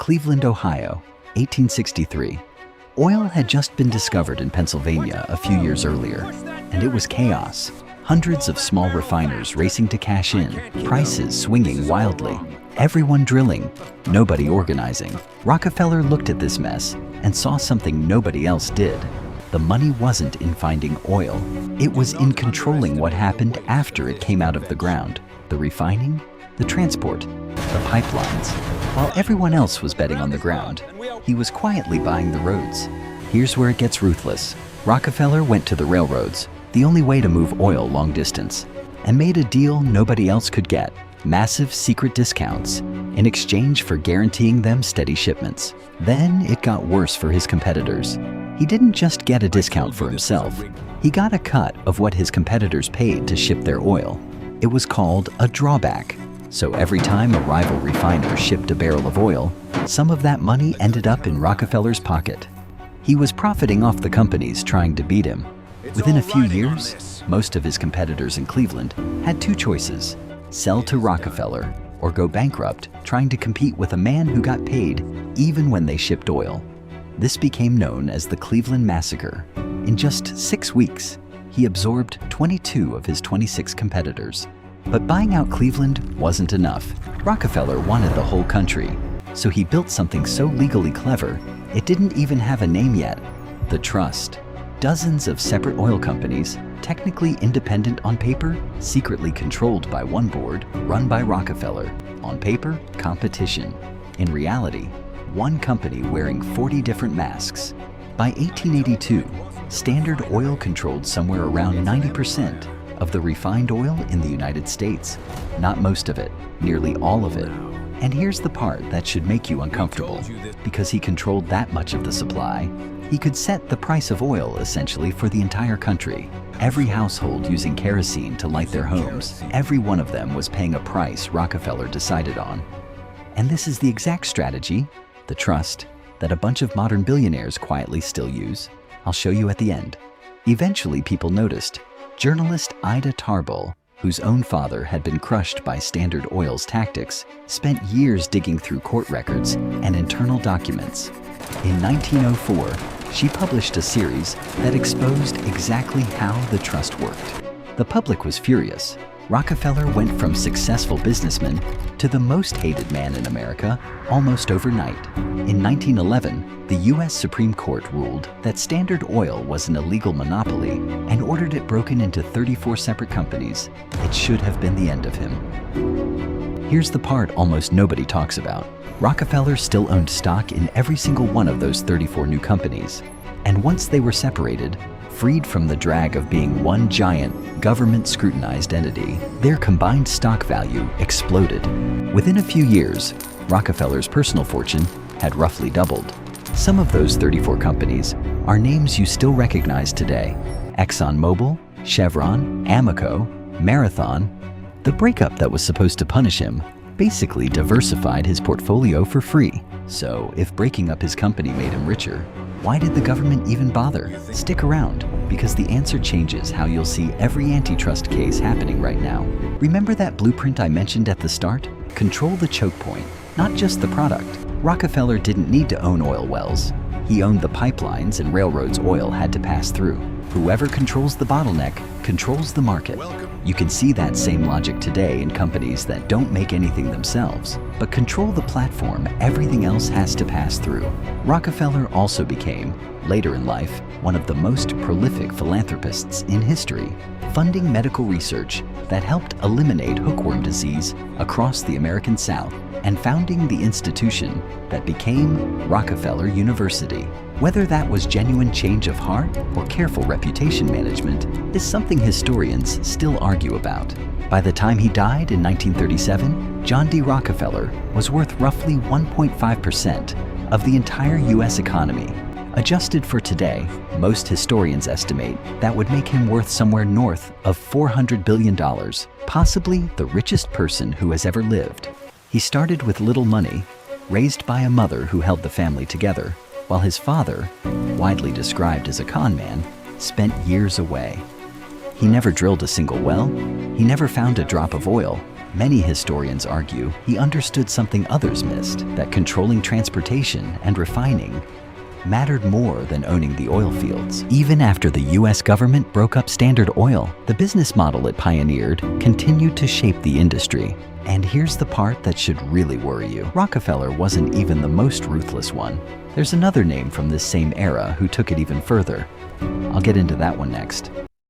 Cleveland, Ohio, 1863. Oil had just been discovered in Pennsylvania a few years earlier, and it was chaos. Hundreds of small refiners racing to cash in, prices swinging wildly, everyone drilling, nobody organizing. Rockefeller looked at this mess and saw something nobody else did. The money wasn't in finding oil, it was in controlling what happened after it came out of the ground. The refining, the transport, the pipelines. While everyone else was betting on the ground, he was quietly buying the roads. Here's where it gets ruthless. Rockefeller went to the railroads, the only way to move oil long distance, and made a deal nobody else could get: massive secret discounts in exchange for guaranteeing them steady shipments. Then it got worse for his competitors. He didn't just get a discount for himself, he got a cut of what his competitors paid to ship their oil. It was called a drawback. So every time a rival refiner shipped a barrel of oil, some of that money ended up in Rockefeller's pocket. He was profiting off the companies trying to beat him. Within a few years, most of his competitors in Cleveland had two choices: sell to Rockefeller or go bankrupt trying to compete with a man who got paid even when they shipped oil. This became known as the Cleveland Massacre. In just 6 weeks, he absorbed 22 of his 26 competitors. But buying out Cleveland wasn't enough. Rockefeller wanted the whole country, so he built something so legally clever, it didn't even have a name yet: the Trust. Dozens of separate oil companies, technically independent on paper, secretly controlled by one board, run by Rockefeller. On paper, competition. In reality, one company wearing 40 different masks. By 1882, Standard Oil controlled somewhere around 90% of the refined oil in the United States. Not most of it, nearly all of it. And here's the part that should make you uncomfortable. Because he controlled that much of the supply, he could set the price of oil essentially for the entire country. Every household using kerosene to light their homes, every one of them was paying a price Rockefeller decided on. And this is the exact strategy, the trust, that a bunch of modern billionaires quietly still use. I'll show you at the end. Eventually people noticed. Journalist Ida Tarbell, whose own father had been crushed by Standard Oil's tactics, spent years digging through court records and internal documents. In 1904, she published a series that exposed exactly how the trust worked. The public was furious. Rockefeller went from successful businessman to the most hated man in America almost overnight. In 1911, the U.S. Supreme Court ruled that Standard Oil was an illegal monopoly and ordered it broken into 34 separate companies. It should have been the end of him. Here's the part almost nobody talks about. Rockefeller still owned stock in every single one of those 34 new companies. And once they were separated, freed from the drag of being one giant, government-scrutinized entity, their combined stock value exploded. Within a few years, Rockefeller's personal fortune had roughly doubled. Some of those 34 companies are names you still recognize today: ExxonMobil, Chevron, Amoco, Marathon. The breakup that was supposed to punish him basically diversified his portfolio for free. So if breaking up his company made him richer, why did the government even bother? Stick around, because the answer changes how you'll see every antitrust case happening right now. Remember that blueprint I mentioned at the start? Control the choke point, not just the product. Rockefeller didn't need to own oil wells. He owned the pipelines and railroads oil had to pass through. Whoever controls the bottleneck controls the market. You can see that same logic today in companies that don't make anything themselves, but control the platform everything else has to pass through. Rockefeller also became, later in life, one of the most prolific philanthropists in history, funding medical research that helped eliminate hookworm disease across the American South, and founding the institution that became Rockefeller University. Whether that was genuine change of heart or careful reputation management is something historians still argue about. By the time he died in 1937, John D. Rockefeller was worth roughly 1.5% of the entire U.S. economy. Adjusted for today, most historians estimate that would make him worth somewhere north of $400 billion, possibly the richest person who has ever lived. He started with little money, raised by a mother who held the family together, while his father, widely described as a con man, spent years away. He never drilled a single well, he never found a drop of oil, Many historians argue he understood something others missed, that controlling transportation and refining mattered more than owning the oil fields. Even after the US government broke up Standard Oil, the business model it pioneered continued to shape the industry. And here's the part that should really worry you. Rockefeller wasn't even the most ruthless one. There's another name from this same era who took it even further. I'll get into that one next.